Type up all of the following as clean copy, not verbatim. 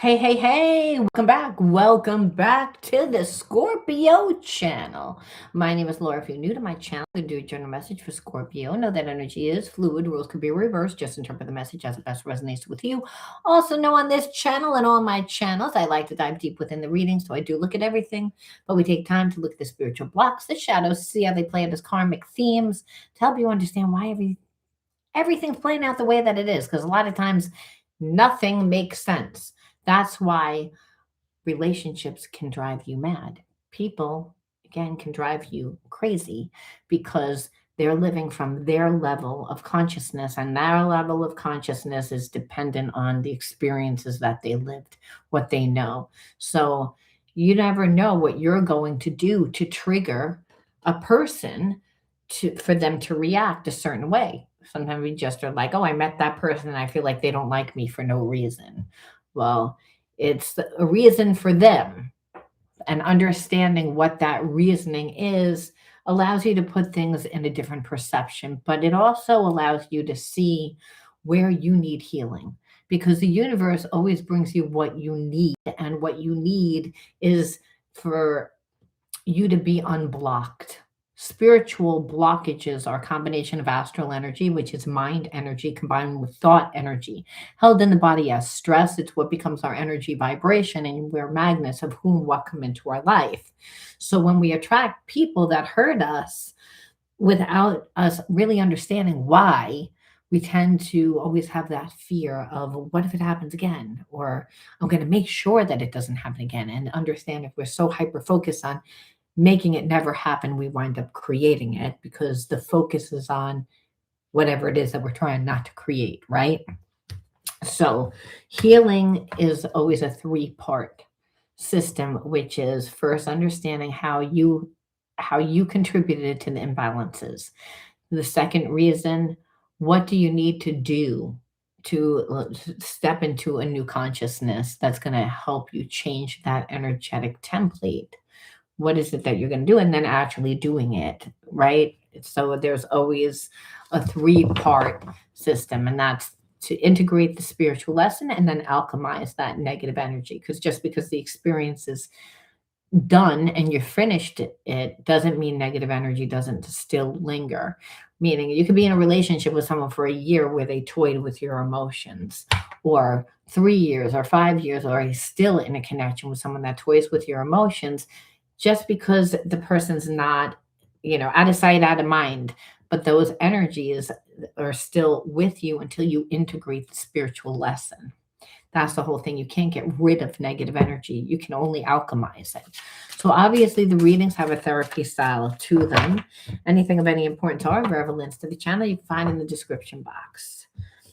Hey, hey, hey, welcome back. Welcome back to the Scorpio channel. My name is Laura. If you're new to my channel, I do a general message for Scorpio. Know that energy is fluid, rules could be reversed. Just interpret the message as it best resonates with you. Also, know on this channel and all my channels, I like to dive deep within the reading, so I do look at everything, but we take time to look at the spiritual blocks, the shadows, see how they play out as karmic themes to help you understand why everything's playing out the way that it is, because a lot of times nothing makes sense. That's why relationships can drive you mad. People, again, can drive you crazy because they're living from their level of consciousness, and their level of consciousness is dependent on the experiences that they lived, what they know. So you never know what you're going to do to trigger a person for them to react a certain way. Sometimes we just are like, oh, I met that person and I feel like they don't like me for no reason. Well, it's a reason for them, and understanding what that reasoning is allows you to put things in a different perception, but it also allows you to see where you need healing, because the universe always brings you what you need, and what you need is for you to be unblocked. Spiritual blockages are a combination of astral energy, which is mind energy combined with thought energy, held in the body as stress. It's what becomes our energy vibration, and we're magnets of whom what come into our life. So when we attract people that hurt us without us really understanding why, we tend to always have that fear of what if it happens again, or I'm going to make sure that it doesn't happen again. And understand, if we're so hyper focused on making it never happen, we wind up creating it because the focus is on whatever it is that we're trying not to create, right? So, healing is always a three-part system, which is first understanding how you contributed to the imbalances. The second reason, what do you need to do to step into a new consciousness that's going to help you change that energetic template? What is it that you're going to do, and then actually doing it, right? So there's always a three-part system, and that's to integrate the spiritual lesson and then alchemize that negative energy, because just because the experience is done and you're finished it doesn't mean negative energy doesn't still linger. Meaning, you could be in a relationship with someone for a year where they toyed with your emotions, or 3 years or 5 years, or he's still in a connection with someone that toys with your emotions, just because the person's not, out of sight, out of mind. But those energies are still with you until you integrate the spiritual lesson. That's the whole thing. You can't get rid of negative energy. You can only alchemize it. So obviously the readings have a therapy style to them. Anything of any importance or wherever links to the channel you can find in the description box.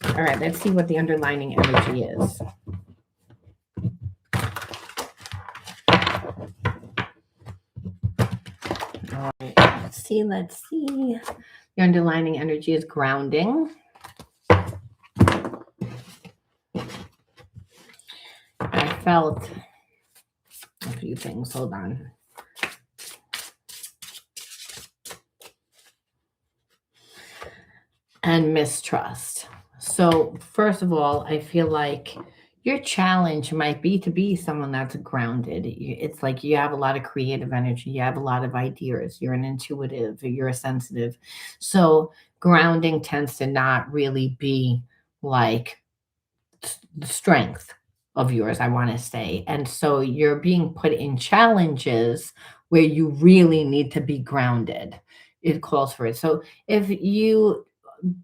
All right, let's see what the underlining energy is. All right, let's see. The underlining energy is grounding. I felt a few things. Hold on. And mistrust. So, first of all, I feel like your challenge might be to be someone that's grounded. It's like you have a lot of creative energy, you have a lot of ideas, you're an intuitive, you're a sensitive. So, grounding tends to not really be like the strength of yours, I want to say. And so you're being put in challenges where you really need to be grounded. It calls for it. So if you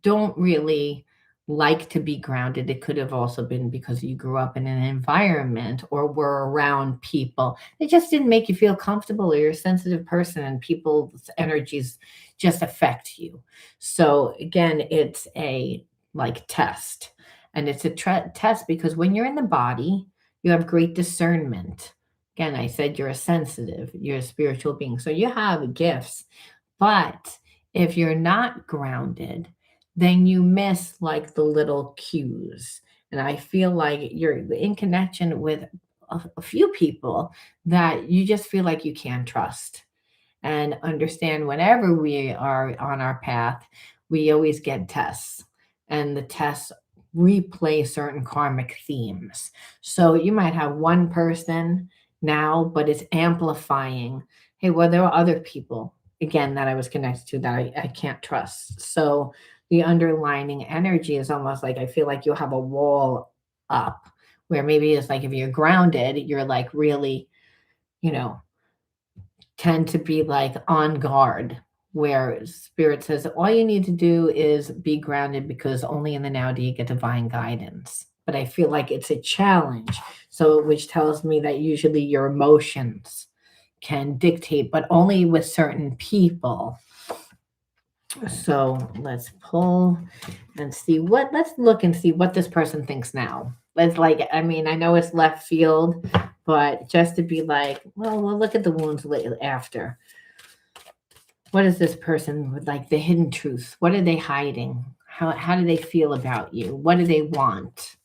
don't really like to be grounded, it could have also been because you grew up in an environment or were around people that just didn't make you feel comfortable, or you're a sensitive person and people's energies just affect you. So again, it's a like test, and it's a test because when you're in the body, you have great discernment. Again, I said you're a sensitive, you're a spiritual being, so you have gifts. But if you're not grounded, then you miss like the little cues. And I feel like you're in connection with a few people that you just feel like you can trust and understand. Whenever we are on our path, we always get tests, and the tests replay certain karmic themes. So you might have one person now, but it's amplifying. Hey, well, there are other people, again, that I was connected to that I can't trust. So the underlining energy is almost like I feel like you have a wall up where maybe it's like if you're grounded, you're like really, you know, tend to be like on guard, where spirit says all you need to do is be grounded because only in the now do you get divine guidance. But I feel like it's a challenge. So, which tells me that usually your emotions can dictate, but only with certain people. So let's pull and see what, let's look and see what this person thinks now. Let's like, I mean, I know it's left field, but just to be like, well, we'll look at the wounds after. What is this person with like the hidden truth? What are they hiding? How do they feel about you? What do they want?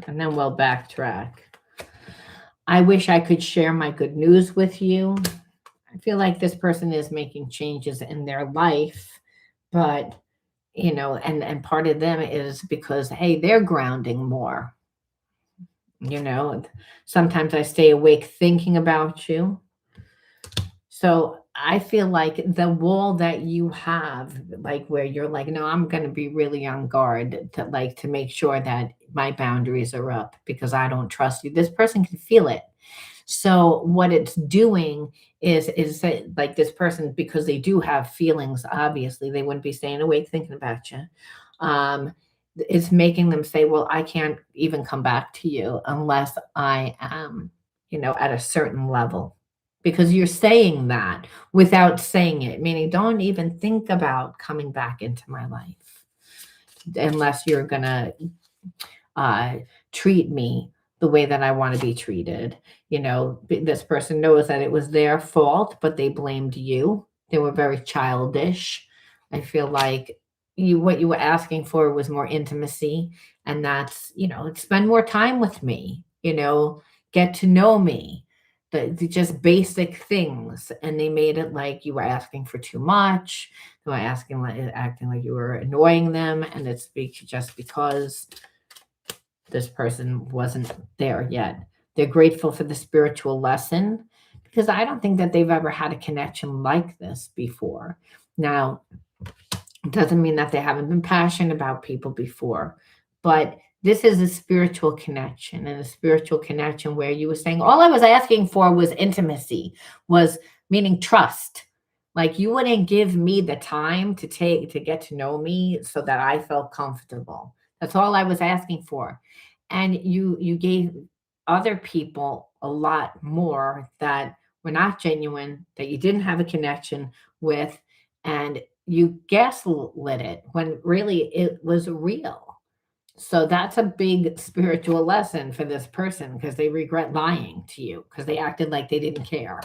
And then we'll backtrack. I wish I could share my good news with you. I feel like this person is making changes in their life, but and part of them is because hey, they're grounding more. Sometimes I stay awake thinking about you. So I feel like the wall that you have, like where you're like, no, I'm going to be really on guard to make sure that my boundaries are up because I don't trust you. This person can feel it. So what it's doing is that, like this person, because they do have feelings, obviously they wouldn't be staying awake thinking about you. It's making them say, well, I can't even come back to you unless I am, at a certain level. Because you're saying that without saying it, meaning don't even think about coming back into my life unless you're gonna treat me the way that I want to be treated. This person knows that it was their fault, but they blamed you. They were very childish. I feel like what you were asking for was more intimacy, and that's, spend more time with me, get to know me, the just basic things. And they made it like you were asking for too much. They were acting like you were annoying them, and it's just because this person wasn't there yet. They're grateful for the spiritual lesson because I don't think that they've ever had a connection like this before. Now, it doesn't mean that they haven't been passionate about people before, but this is a spiritual connection, and a spiritual connection where you were saying, all I was asking for was intimacy, was meaning trust. Like you wouldn't give me the time to get to know me so that I felt comfortable. That's all I was asking for. And you gave other people a lot more that were not genuine, that you didn't have a connection with, and you gaslit it when really it was real. So that's a big spiritual lesson for this person because they regret lying to you because they acted like they didn't care.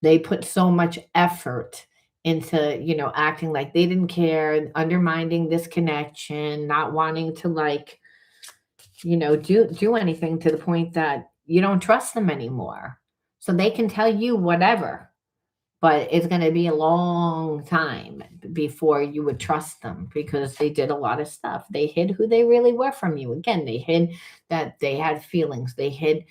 They put so much effort into, acting like they didn't care, undermining this connection, not wanting to do anything to the point that you don't trust them anymore. So they can tell you whatever, but it's going to be a long time before you would trust them because they did a lot of stuff. They hid who they really were from you. Again, they hid that they had feelings. They hid,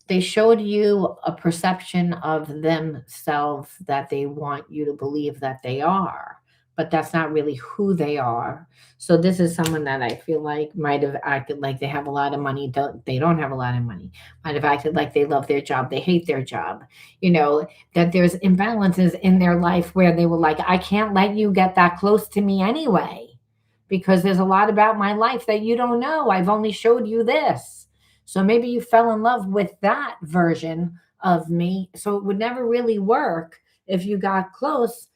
they showed you a perception of themselves that they want you to believe that they are, but that's not really who they are. So this is someone that I feel like might have acted like they have a lot of money. They don't have a lot of money. Might have acted like they love their job. They hate their job. That there's imbalances in their life where they were like, I can't let you get that close to me anyway, because there's a lot about my life that you don't know. I've only showed you this. So maybe you fell in love with that version of me. So it would never really work if you got close.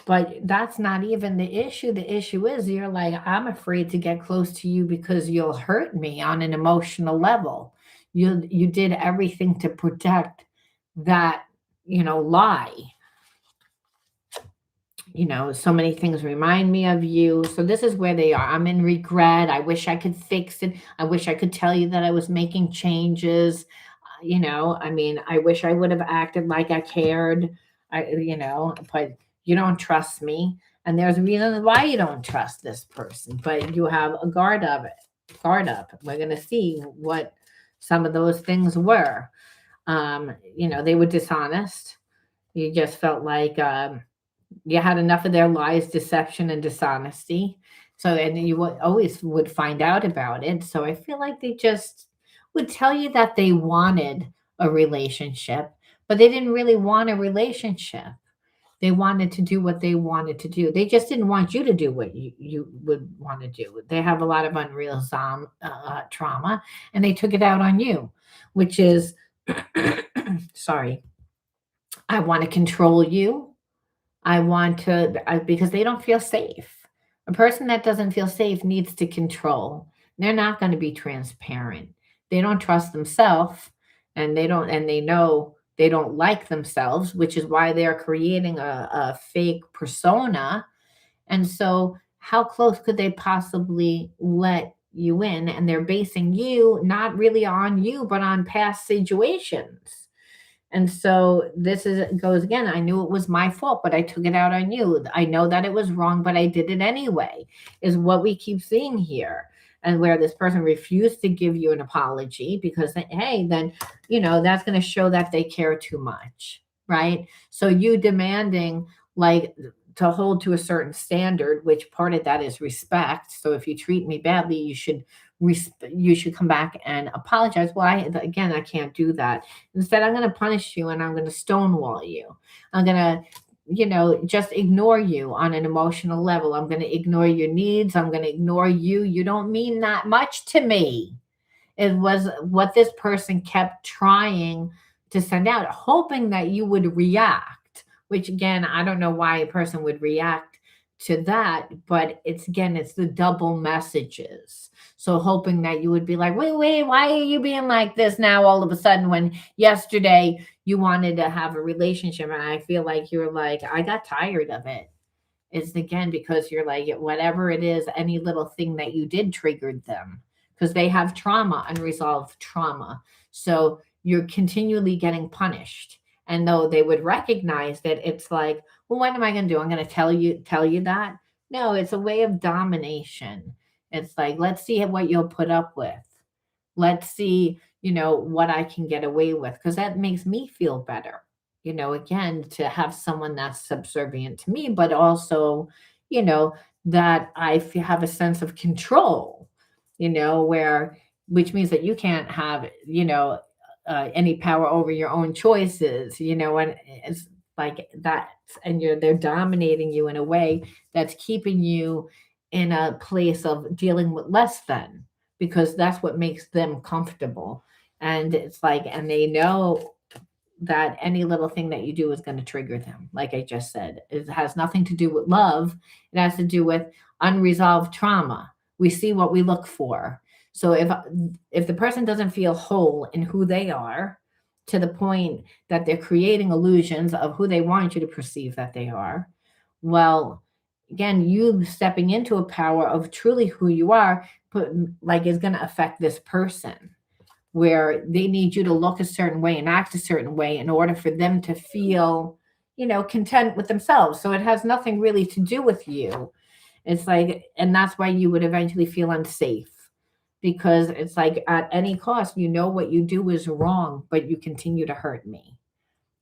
But that's not even the issue. The issue is you're like, I'm afraid to get close to you because you'll hurt me on an emotional level. You did everything to protect that, lie. So many things remind me of you. So this is where they are. I'm in regret. I wish I could fix it. I wish I could tell you that I was making changes. I wish I would have acted like I cared. But you don't trust me. And there's reasons why you don't trust this person, but you have a guard of it, guard up. We're going to see what some of those things were. They were dishonest. You just felt like you had enough of their lies, deception, and dishonesty. So, and you always would find out about it. So I feel like they just would tell you that they wanted a relationship, but they didn't really want a relationship. They wanted to do what they wanted to do. They just didn't want you to do what you would want to do. They have a lot of unreal trauma, and they took it out on you, which is, sorry, I want to control you. Because they don't feel safe. A person that doesn't feel safe needs to control. They're not going to be transparent. They don't trust themselves, and they know they don't like themselves, which is why they're creating a fake persona. And so, how close could they possibly let you in? And they're basing you not really on you, but on past situations. And so goes again. I knew it was my fault, but I took it out on you. I know that it was wrong, but I did it anyway, is what we keep seeing here. And where this person refused to give you an apology because, hey, then, that's going to show that they care too much, right? So you demanding like to hold to a certain standard, which part of that is respect. So if you treat me badly, you should come back and apologize. Well, I can't do that. Instead, I'm going to punish you and I'm going to stonewall you. I'm going to, just ignore you on an emotional level. I'm going to ignore your needs. I'm going to ignore you. You don't mean that much to me. It was what this person kept trying to send out, hoping that you would react, which again, I don't know why a person would react to that, but it's the double messages. So hoping that you would be like, wait, why are you being like this now all of a sudden when yesterday you wanted to have a relationship? And I feel like you're like, I got tired of it. It's again because you're like, whatever it is, any little thing that you did triggered them because they have trauma, unresolved trauma. So you're continually getting punished. And though they would recognize that it's like, well, what am I going to do? I'm going to tell you that. No, it's a way of domination. It's like, let's see what you'll put up with. Let's see, what I can get away with because that makes me feel better. Again, to have someone that's subservient to me, but also, that I have a sense of control, which means that you can't have, any power over your own choices, and it's like that. And they're dominating you in a way that's keeping you in a place of dealing with less than, because that's what makes them comfortable. And it's like, and they know that any little thing that you do is going to trigger them. Like I just said, it has nothing to do with love. It has to do with unresolved trauma. We see what we look for. So if the person doesn't feel whole in who they are to the point that they're creating illusions of who they want you to perceive that they are, well, again, you stepping into a power of truly who you are, is going to affect this person, where they need you to look a certain way and act a certain way in order for them to feel, content with themselves. So it has nothing really to do with you. It's like, and that's why you would eventually feel unsafe, because it's like at any cost, what you do is wrong, but you continue to hurt me.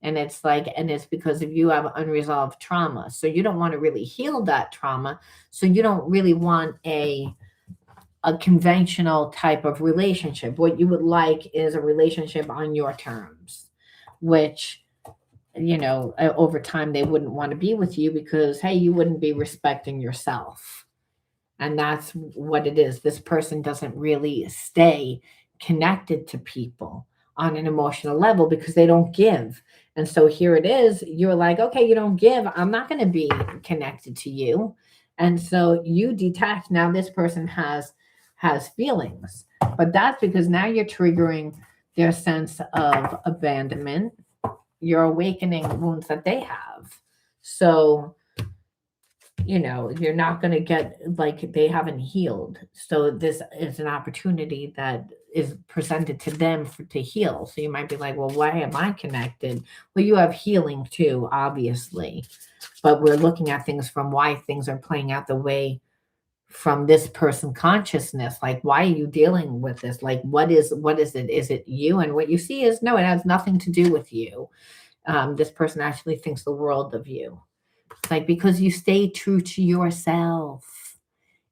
And it's like, and it's because of you have unresolved trauma. So you don't want to really heal that trauma. So you don't really want a conventional type of relationship. What you would like is a relationship on your terms, which, over time they wouldn't want to be with you because, hey, you wouldn't be respecting yourself. And that's what it is. This person doesn't really stay connected to people on an emotional level because they don't give. And so here it is. You're like, okay, you don't give. I'm not going to be connected to you. And so you detach. Now this person has feelings, but that's because now you're triggering their sense of abandonment. You're awakening wounds that they have. So you're not going to get, like, they haven't healed. So this is an opportunity that is presented to them to heal. So you might be like, well, why am I connected? Well, you have healing too, obviously, but we're looking at things from why things are playing out the way from this person consciousness. Like, why are you dealing with this? Like, what is it? Is it you? And what you see is, no, it has nothing to do with you. This person actually thinks the world of you. Like, because you stay true to yourself.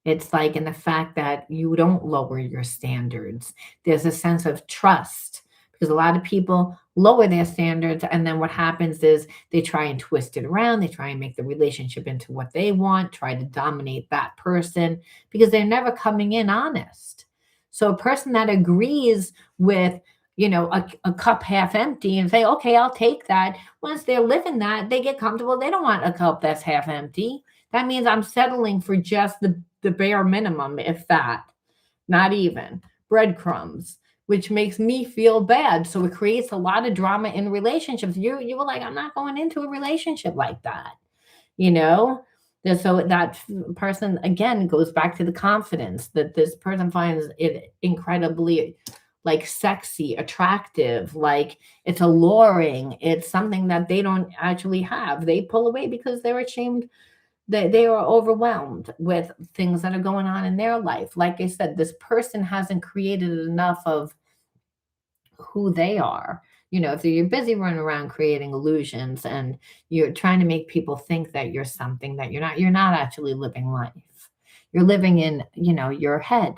It's like, in the fact that you don't lower your standards. There's a sense of trust, because a lot of people lower their standards, and then what happens is they try and twist it around. They try and make the relationship into what they want, try to dominate that person, because they're never coming in honest. So a person that agrees with, a cup half empty and say, okay, I'll take that. Once they're living that, they get comfortable. They don't want a cup that's half empty. That means I'm settling for just the bare minimum, if that, not even breadcrumbs, which makes me feel bad. So it creates a lot of drama in relationships. You were like, I'm not going into a relationship like that, you know? So that person, again, goes back to the confidence that this person finds it incredibly, like, sexy, attractive, like it's alluring. It's something that they don't actually have. They pull away because they're ashamed, they are overwhelmed with things that are going on in their life. Like I said, this person hasn't created enough of who they are. If you're busy running around creating illusions and you're trying to make people think that you're something that you're not actually living life. You're living in, your head,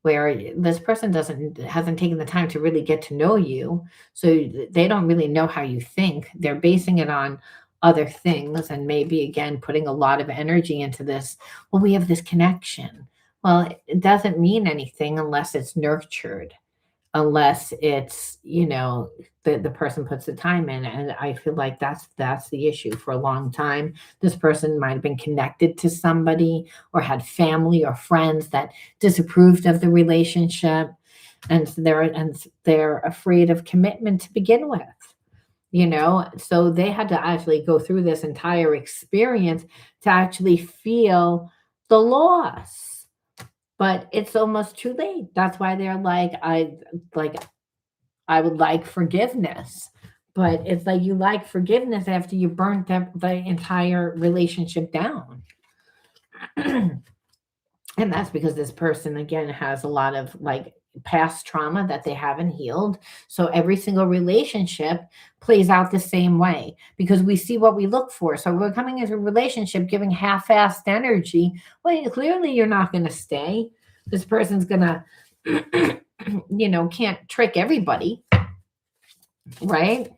where this person hasn't taken the time to really get to know you. So they don't really know how you think. They're basing it on other things, and maybe, again, putting a lot of energy into this. Well, we have this connection. Well, it doesn't mean anything unless it's nurtured, unless it's, the person puts the time in. And I feel like that's the issue. For a long time, this person might have been connected to somebody, or had family or friends that disapproved of the relationship, and they're afraid of commitment to begin with. So they had to actually go through this entire experience to actually feel the loss. But it's almost too late. That's why they're like, I would like forgiveness. But it's like, you like forgiveness after you burnt the entire relationship down. And that's because this person, again, has a lot of, like, past trauma that they haven't healed. So every single relationship plays out the same way, because we see what we look for. So we're coming into a relationship giving half-assed energy. Well, clearly you're not going to stay. This person's going to, can't trick everybody, right?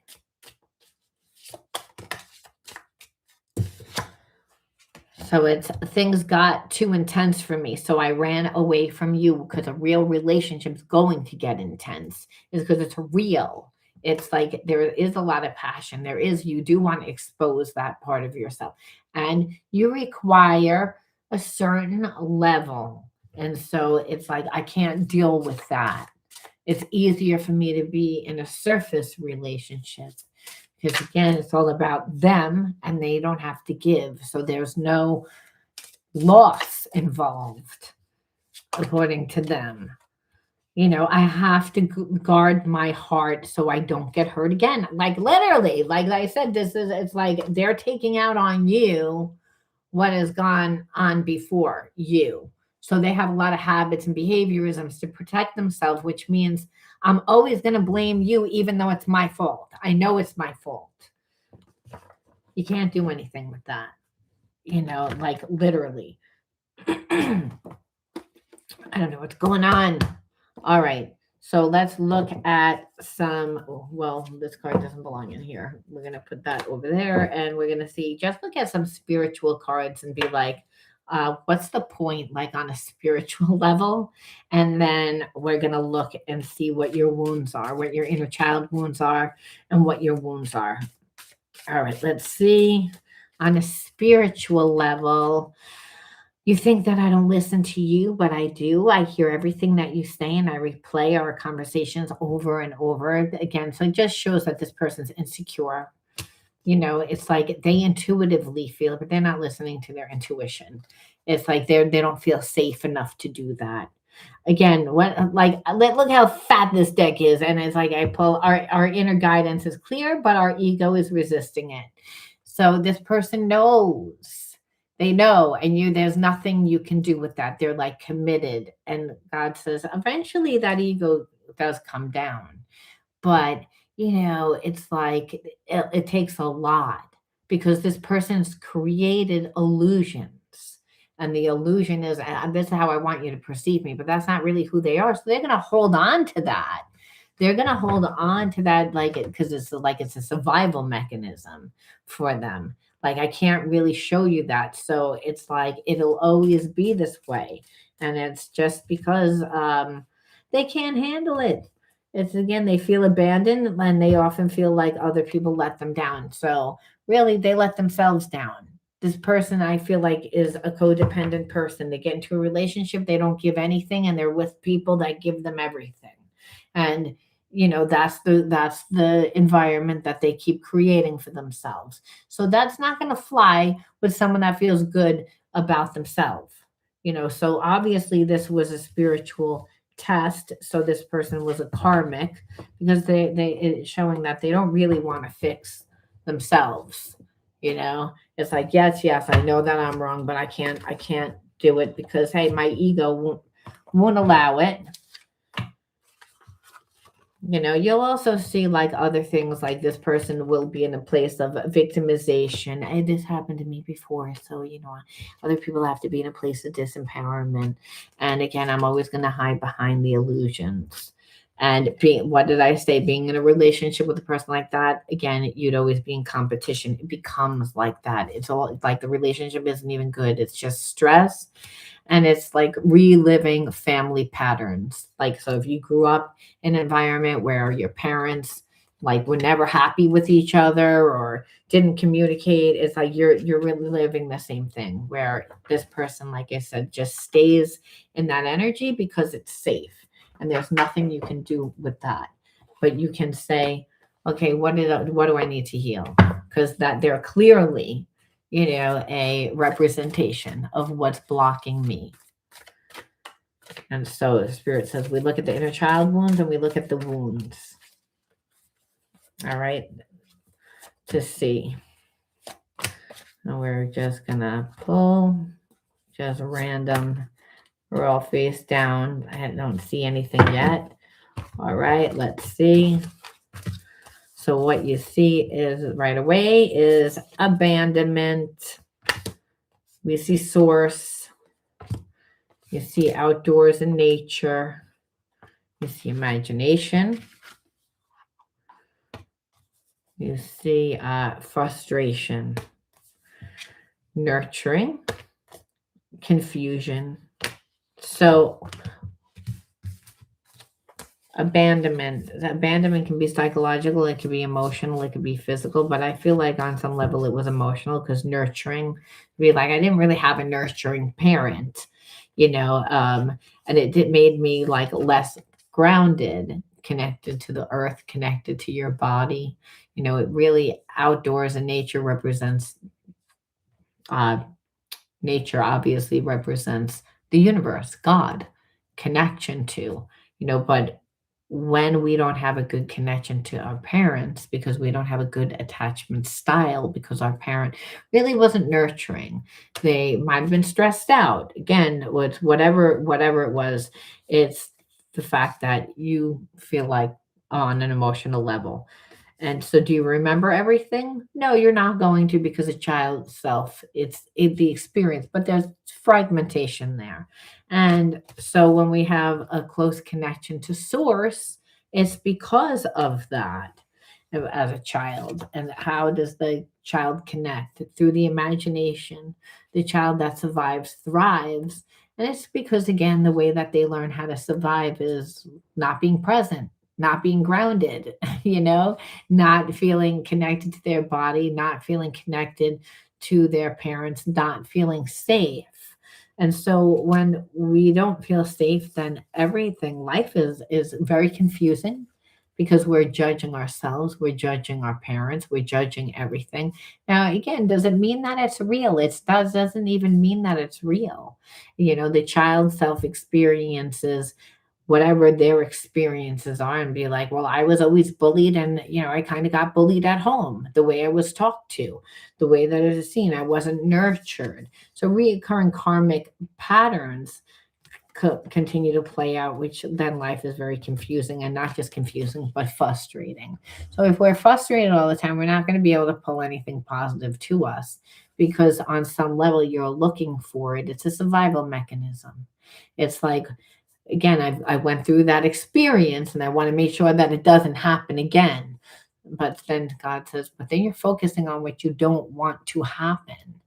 So it's, things got too intense for me. So I ran away from you, because a real relationship's going to get intense. Is because it's real. It's like, there is a lot of passion. You do want to expose that part of yourself. And you require a certain level. And so it's like, I can't deal with that. It's easier for me to be in a surface relationship, because, again, it's all about them and they don't have to give. So there's no loss involved, according to them. I have to guard my heart so I don't get hurt again. Like, literally, like I said, it's like they're taking out on you what has gone on before you. So they have a lot of habits and behaviorisms to protect themselves, which means I'm always going to blame you, even though it's my fault. I know it's my fault. You can't do anything with that, like, literally. I don't know what's going on. All right. So let's look at some, well, this card doesn't belong in here. We're going to put that over there, and we're going to see, just look at some spiritual cards and be like, what's the point, like, on a spiritual level? And then we're going to look and see what your wounds are, what your inner child wounds are, and what your wounds are. All right, let's see. On a spiritual level, you think that I don't listen to you, but I do. I hear everything that you say, and I replay our conversations over and over again. So it just shows that this person's insecure. It's like they intuitively feel it, but they're not listening to their intuition. It's like they don't feel safe enough to do that. Again, what like look how fat this deck is, and it's like I pull our inner guidance is clear, but our ego is resisting it. So this person knows. They know, and there's nothing you can do with that. They're like committed. And God says eventually that ego does come down. But, it's like it takes a lot because this person's created illusions. And the illusion is, this is how I want you to perceive me, but that's not really who they are. So they're going to hold on to that. They're going to hold on to that like it because it's a survival mechanism for them. Like I can't really show you that. So it's like it'll always be this way. And it's just because they can't handle it. It's again, they feel abandoned and they often feel like other people let them down. So really, they let themselves down. This person, I feel like, is a codependent person. They get into a relationship, they don't give anything, and they're with people that give them everything. And that's the environment that they keep creating for themselves. So that's not going to fly with someone that feels good about themselves. So obviously this was a spiritual test. So this person was a karmic because it's showing that they don't really want to fix themselves. It's like, yes, I know that I'm wrong, but I can't do it because hey, my ego won't allow it. You'll also see like other things like this person will be in a place of victimization. And this happened to me before. So, other people have to be in a place of disempowerment. And again, I'm always going to hide behind the illusions. And what did I say? Being in a relationship with a person like that, again, you'd always be in competition. It becomes like that. It's all like the relationship isn't even good. It's just stress and it's like reliving family patterns. Like, so if you grew up in an environment where your parents like were never happy with each other or didn't communicate, it's like you're really living the same thing where this person, like I said, just stays in that energy because it's safe and there's nothing you can do with that. But you can say, okay, what do I need to heal? Because that they're clearly a representation of what's blocking me. And so the spirit says we look at the inner child wounds and we look at the wounds. All right. To see. And we're just going to pull just random. We're all face down. I don't see anything yet. All right. Let's see. So what you see is right away is abandonment. We see source. You see outdoors and nature. You see imagination. You see frustration, nurturing, confusion. So abandonment can be psychological, it could be emotional, it could be physical, but I feel like on some level it was emotional because nurturing, be like I didn't really have a nurturing parent, and it made me like less grounded, connected to the earth, connected to your body. It really outdoors and nature represents nature obviously represents the universe, God, connection to, but when we don't have a good connection to our parents because we don't have a good attachment style because our parent really wasn't nurturing, they might have been stressed out. Again, with whatever it was, it's the fact that you feel like on an emotional level. And so do you remember everything? No, you're not going to because a child self, it's the experience, but there's fragmentation there. And so when we have a close connection to source, it's because of that as a child. And how does the child connect? Through the imagination. The child that survives thrives. And it's because, again, the way that they learn how to survive is not being present, not being grounded, not feeling connected to their body, not feeling connected to their parents, not feeling safe. And so when we don't feel safe, then everything, life is very confusing because we're judging ourselves, we're judging our parents, we're judging everything. Now, again, does it mean that it's real? Doesn't even mean that it's real. The child self experiences whatever their experiences are and be like, well, I was always bullied, and I kind of got bullied at home, the way I was talked to, the way that it is seen. I wasn't nurtured. So reoccurring karmic patterns continue to play out, which then life is very confusing, and not just confusing, but frustrating. So if we're frustrated all the time, we're not going to be able to pull anything positive to us, because on some level you're looking for it. It's a survival mechanism. It's like, again, I went through that experience and I want to make sure that it doesn't happen again. But then God says, but then you're focusing on what you don't want to happen.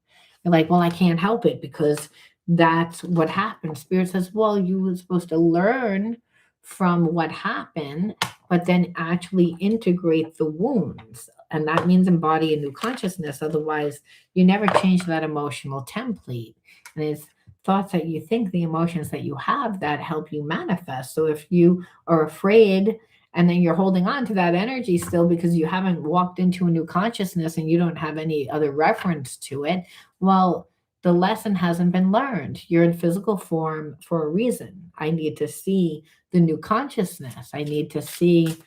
You're like, well, I can't help it because that's what happened. Spirit says, well, you were supposed to learn from what happened, but then actually integrate the wounds. And that means embody a new consciousness. Otherwise, you never change that emotional template. And it's thoughts that you think, the emotions that you have, that help you manifest. So if you are afraid and then you're holding on to that energy still because you haven't walked into a new consciousness and you don't have any other reference to it, well, the lesson hasn't been learned. You're in physical form for a reason. I need to see the new consciousness. I need to see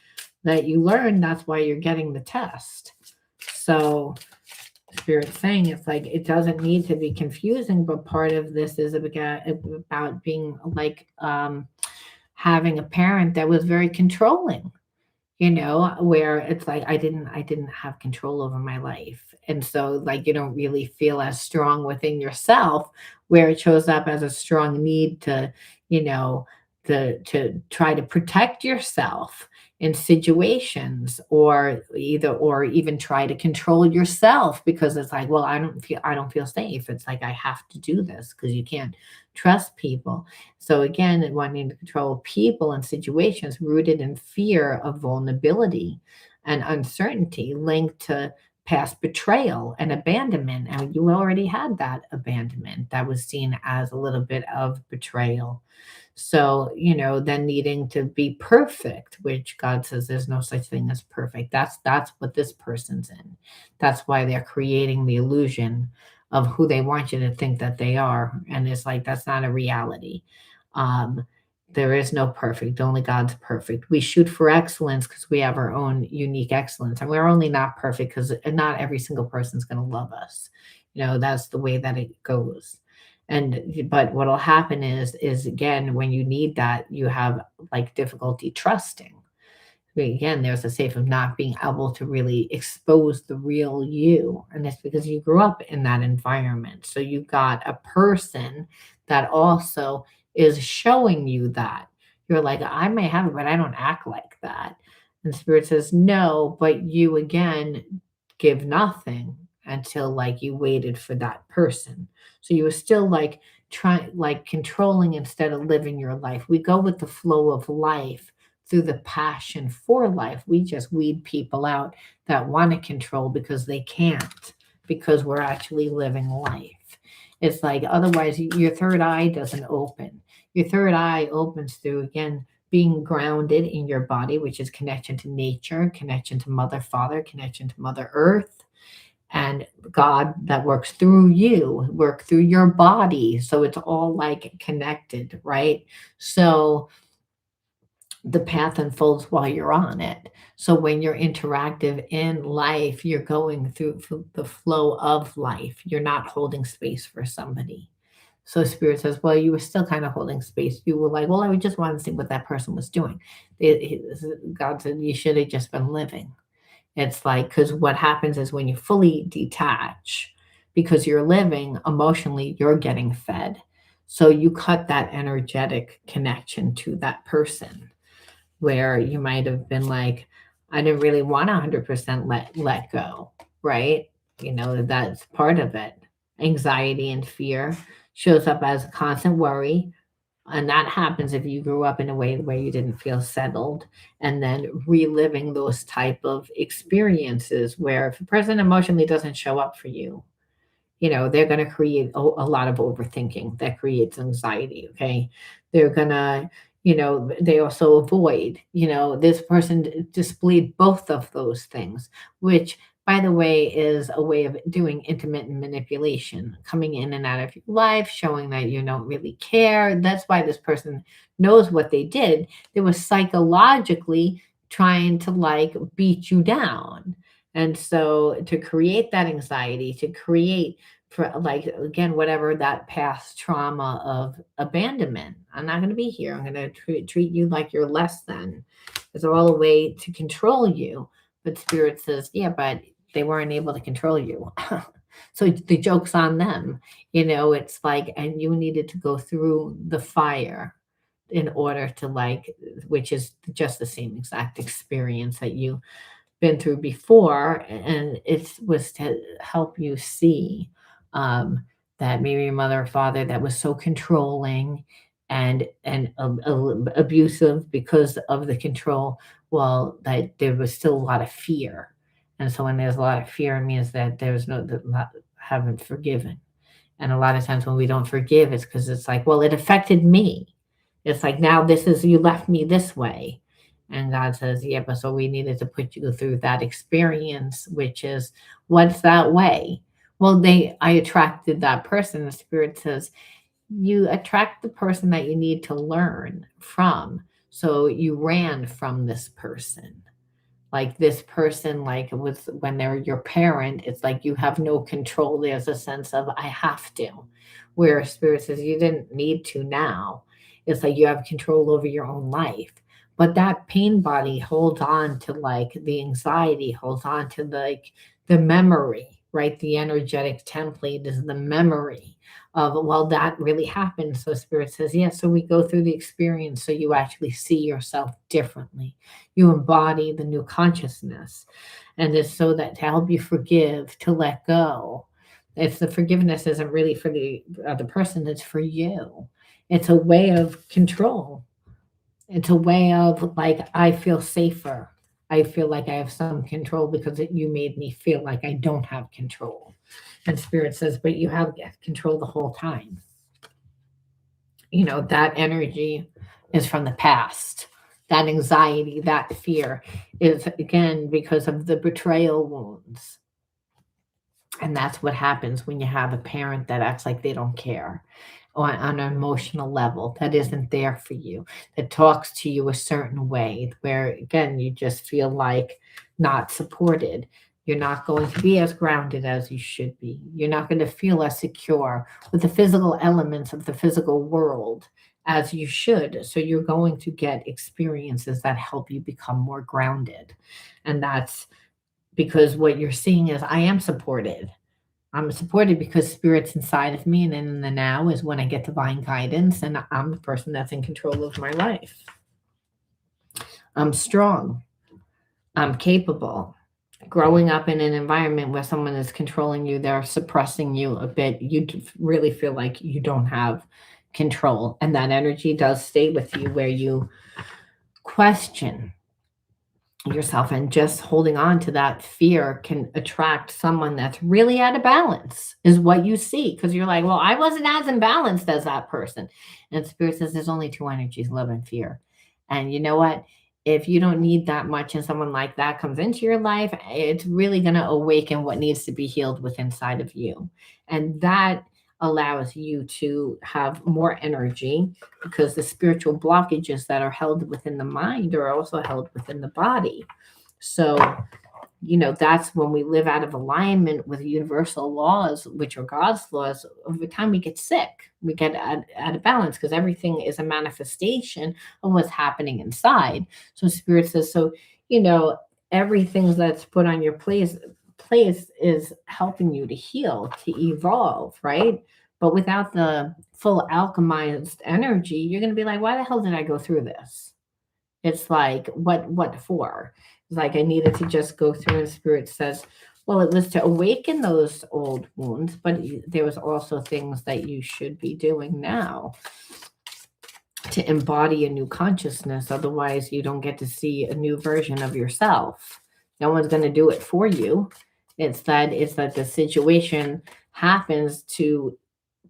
that you learn. That's why you're getting the test. So Spirit's saying it's like, it doesn't need to be confusing, but part of this is about being like having a parent that was very controlling, where it's like I didn't have control over my life. And so like you don't really feel as strong within yourself, where it shows up as a strong need to, you know, to try to protect yourself in situations, or even try to control yourself, because it's like, well, I don't feel safe. It's like I have to do this because you can't trust people. So again, wanting to control people and situations rooted in fear of vulnerability and uncertainty, linked to past betrayal and abandonment. And you already had that abandonment that was seen as a little bit of betrayal. So, then needing to be perfect, which God says there's no such thing as perfect. That's what this person's in. That's why they're creating the illusion of who they want you to think that they are. And it's like, that's not a reality. Um, there is no perfect, only God's perfect. We shoot for excellence because we have our own unique excellence. And we're only not perfect because not every single person's going to love us. That's the way that it goes. But what'll happen is again, when you need that, you have like difficulty trusting. Again, there's a safe of not being able to really expose the real you. And it's because you grew up in that environment. So you got a person that also is showing you that. You're like, I may have it, but I don't act like that. And Spirit says, no, but you again give nothing until like you waited for that person. So you were still like trying, like controlling instead of living your life. We go with the flow of life through the passion for life. We just weed people out that want to control because they can't, because we're actually living life. It's like, otherwise, your third eye doesn't open. Your third eye opens through, again, being grounded in your body, which is connection to nature, connection to Mother, Father, connection to Mother Earth, and God that works through you, work through your body. So it's all like connected, right? So the path unfolds while you're on it. So when you're interactive in life, you're going through the flow of life. You're not holding space for somebody. So Spirit says, well, you were still kind of holding space. You were like, well, I just wanted to see what that person was doing. God said, you should have just been living. It's like, because what happens is when you fully detach, because you're living emotionally, you're getting fed. So you cut that energetic connection to that person, where you might have been like, I didn't really want 100% let go, right? That's part of it. Anxiety and fear shows up as a constant worry, and that happens if you grew up in a way where you didn't feel settled, and then reliving those type of experiences where if a person emotionally doesn't show up for you, they're going to create a lot of overthinking that creates anxiety. Okay. They're going to, they also avoid, this person displayed both of those things, which, by the way, is a way of doing intermittent manipulation, coming in and out of your life, showing that you don't really care. That's why this person knows what they did. They were psychologically trying to like beat you down. And so to create that anxiety, to create for like again whatever that past trauma of abandonment, I'm not going to be here, I'm going to treat you like you're less than. It's all a way to control you. But spirit says, yeah, but they weren't able to control you. So the joke's on them. It's like, and you needed to go through the fire in order to like, which is just the same exact experience that you been through before, and it was to help you see that maybe your mother or father that was so controlling and abusive because of the control. Well, that there was still a lot of fear, and so when there's a lot of fear, it means that there's no that not haven't forgiven. And a lot of times when we don't forgive, it's because it's like, well, it affected me. It's like, now this is, you left me this way. And God says, yeah, but so we needed to put you through that experience, which is, what's that way? Well, I attracted that person. The spirit says, you attract the person that you need to learn from. So you ran from this person, like this person, like with when they're your parent, it's like you have no control. There's a sense of I have to, where spirit says you didn't need to. Now it's like you have control over your own life. But that pain body holds on to like the anxiety, holds on to like the memory, right? The energetic template is the memory of, well, that really happened. So spirit says, yeah, so we go through the experience so you actually see yourself differently. You embody the new consciousness. And it's so that to help you forgive, to let go. If the forgiveness isn't really for the other person, it's for you. It's a way of control. It's a way of like, I feel safer. I feel like I have some control because you made me feel like I don't have control. And spirit says, but you have control the whole time. That energy is from the past. That anxiety, that fear is again because of the betrayal wounds. And that's what happens when you have a parent that acts like they don't care on an emotional level, that isn't there for you, that talks to you a certain way, where again, you just feel like not supported. You're not going to be as grounded as you should be. You're not going to feel as secure with the physical elements of the physical world as you should. So you're going to get experiences that help you become more grounded. And that's because what you're seeing is, I am supported. I'm supported because spirit's inside of me, and in the now is when I get divine guidance, and I'm the person that's in control of my life. I'm strong. I'm capable. Growing up in an environment where someone is controlling you, they're suppressing you a bit, you really feel like you don't have control. And that energy does stay with you, where you question yourself, and just holding on to that fear can attract someone that's really out of balance, is what you see, because you're like, well, I wasn't as imbalanced as that person. And spirit says there's only two energies, love and fear. And you know what, if you don't need that much and someone like that comes into your life, it's really going to awaken what needs to be healed within inside of you. And that allows you to have more energy, because the spiritual blockages that are held within the mind are also held within the body. So, that's when we live out of alignment with universal laws, which are God's laws. Over time, we get sick, we get out of balance, because everything is a manifestation of what's happening inside. So, Spirit says, so, everything that's put on your place is helping you to heal, to evolve, right? But without the full alchemized energy, you're going to be like, why the hell did I go through this? It's like, what for? It's like, I needed to just go through, and spirit says, well, it was to awaken those old wounds, but there was also things that you should be doing now to embody a new consciousness. Otherwise, you don't get to see a new version of yourself. No one's going to do it for you. It's that the situation happens to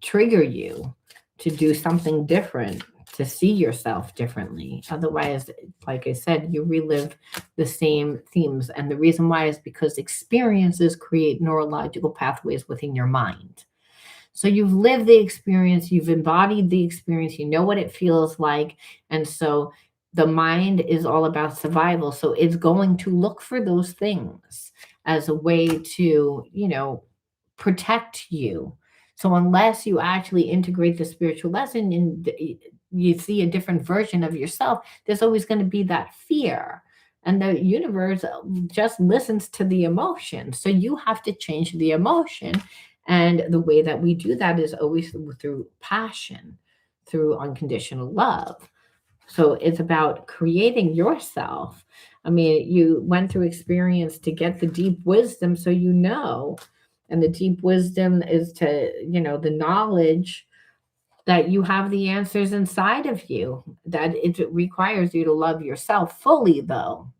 trigger you to do something different, to see yourself differently. Otherwise, like I said, you relive the same themes. And the reason why is because experiences create neurological pathways within your mind. So you've lived the experience, you've embodied the experience, you know what it feels like. And so the mind is all about survival. So it's going to look for those things as a way to, protect you. So unless you actually integrate the spiritual lesson and you see a different version of yourself, there's always going to be that fear. And the universe just listens to the emotion. So you have to change the emotion, and the way that we do that is always through passion, through unconditional love. So it's about creating yourself. I mean, you went through experience to get the deep wisdom, so you know. And the deep wisdom is to, the knowledge that you have the answers inside of you, that it requires you to love yourself fully, though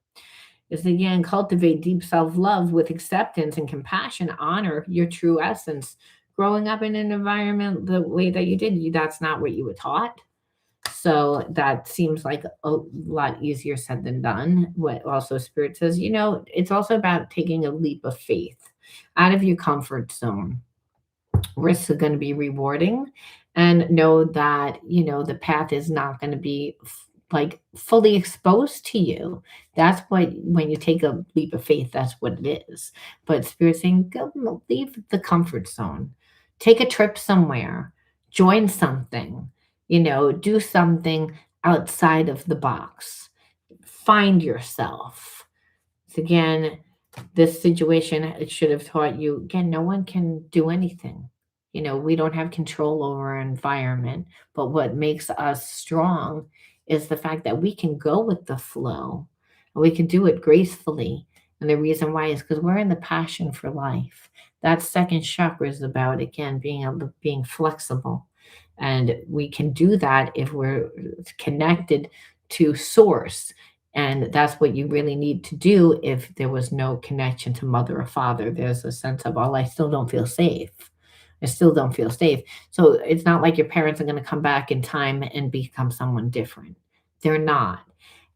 is again cultivate deep self-love with acceptance and compassion, honor your true essence. Growing up in an environment the way that you did, that's not what you were taught. So that seems like a lot easier said than done. What also Spirit says, it's also about taking a leap of faith out of your comfort zone. Risks are going to be rewarding, and know that the path is not going to be like fully exposed to you. That's what, when you take a leap of faith, that's what it is. But Spirit saying, go leave the comfort zone, take a trip somewhere, join something, do something outside of the box, find yourself. So again, this situation, it should have taught you, again, no one can do anything. We don't have control over our environment, but what makes us strong is the fact that we can go with the flow and we can do it gracefully. And the reason why is because we're in the passion for life. That second chakra is about, again, being flexible. And we can do that if we're connected to source. And that's what you really need to do. If there was no connection to mother or father, there's a sense of, oh, I still don't feel safe. I still don't feel safe. So it's not like your parents are going to come back in time and become someone different. They're not.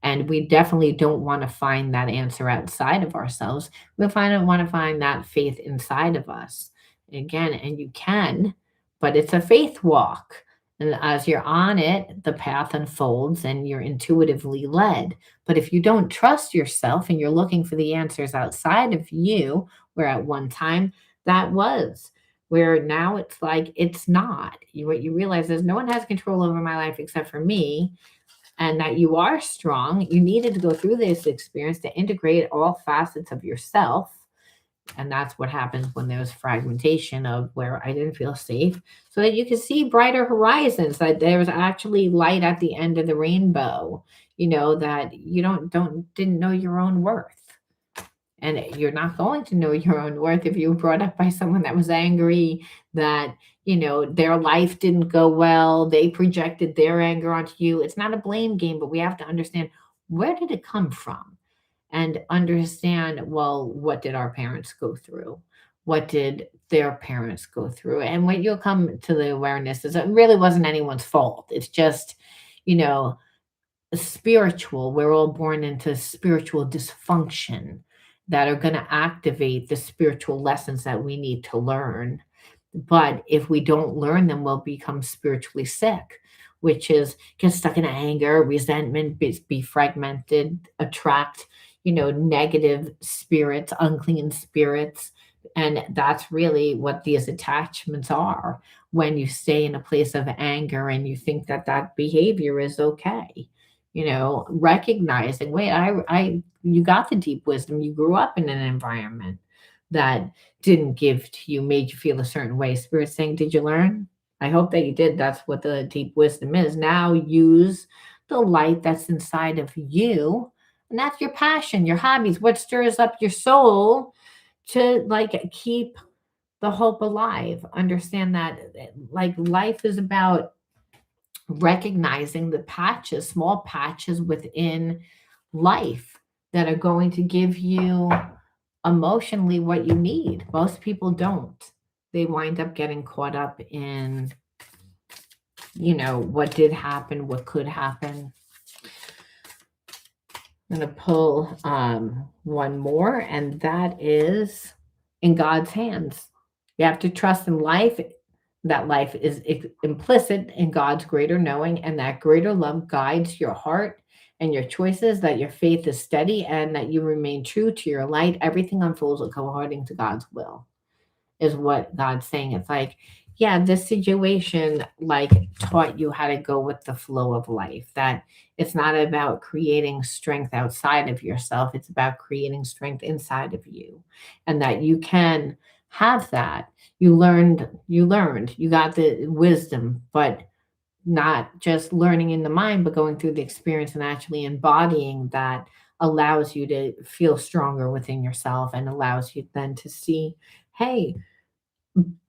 And we definitely don't want to find that answer outside of ourselves. We want to find that faith inside of us. Again, and you can, but it's a faith walk. And as you're on it, the path unfolds and you're intuitively led. But if you don't trust yourself and you're looking for the answers outside of you, where at one time that was, where now it's like it's not. What you realize is no one has control over my life except for me, and that you are strong. You needed to go through this experience to integrate all facets of yourself. And that's what happens when there's fragmentation of where I didn't feel safe, so that you can see brighter horizons, that there's actually light at the end of the rainbow, that you didn't know your own worth. And you're not going to know your own worth if you were brought up by someone that was angry, that, their life didn't go well. They projected their anger onto you. It's not a blame game, but we have to understand, where did it come from? And understand, well, what did our parents go through? What did their parents go through? And when you'll come to the awareness is it really wasn't anyone's fault. It's just, spiritual. We're all born into spiritual dysfunction that are going to activate the spiritual lessons that we need to learn. But if we don't learn them, we'll become spiritually sick, which is get stuck in anger, resentment, be fragmented, attract, negative spirits, unclean spirits. And that's really what these attachments are, when you stay in a place of anger and you think that that behavior is okay. Recognizing, wait, you got the deep wisdom. You grew up in an environment that didn't give to you, made you feel a certain way. Spirit saying, did you learn? I hope that you did. That's what the deep wisdom is. Now use the light that's inside of you. And that's your passion, your hobbies, what stirs up your soul to keep the hope alive. Understand that life is about recognizing the patches, small patches within life that are going to give you emotionally what you need. Most people don't. They wind up getting caught up in what did happen, what could happen. I'm going to pull one more, and that is in God's hands. You have to trust in life, that life is implicit in God's greater knowing, and that greater love guides your heart and your choices, that your faith is steady, and that you remain true to your light. Everything unfolds according to God's will, is what God's saying. It's like, yeah, this situation like taught you how to go with the flow of life. That it's not about creating strength outside of yourself, it's about creating strength inside of you. And that you can have that. You got the wisdom, but not just learning in the mind, but going through the experience and actually embodying that allows you to feel stronger within yourself and allows you then to see, hey,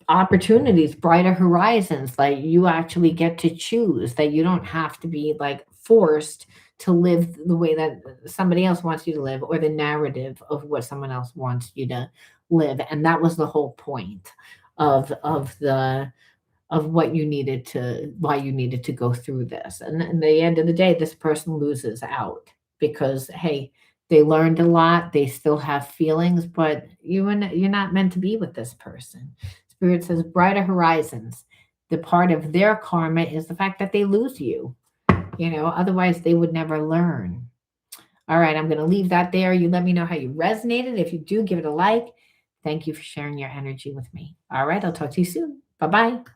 opportunities, brighter horizons. Like you actually get to choose, that you don't have to be like forced to live the way that somebody else wants you to live, or the narrative of what someone else wants you to live. And that was the whole point of what you needed to, why you needed to go through this. And in the end of the day, this person loses out because, hey, they learned a lot, they still have feelings, but you're not meant to be with this person. Spirit says brighter horizons. The part of their karma is the fact that they lose you. Otherwise they would never learn. All right, I'm going to leave that there. You let me know how you resonated. If you do, give it a like. Thank you for sharing your energy with me. All right, I'll talk to you soon. Bye-bye.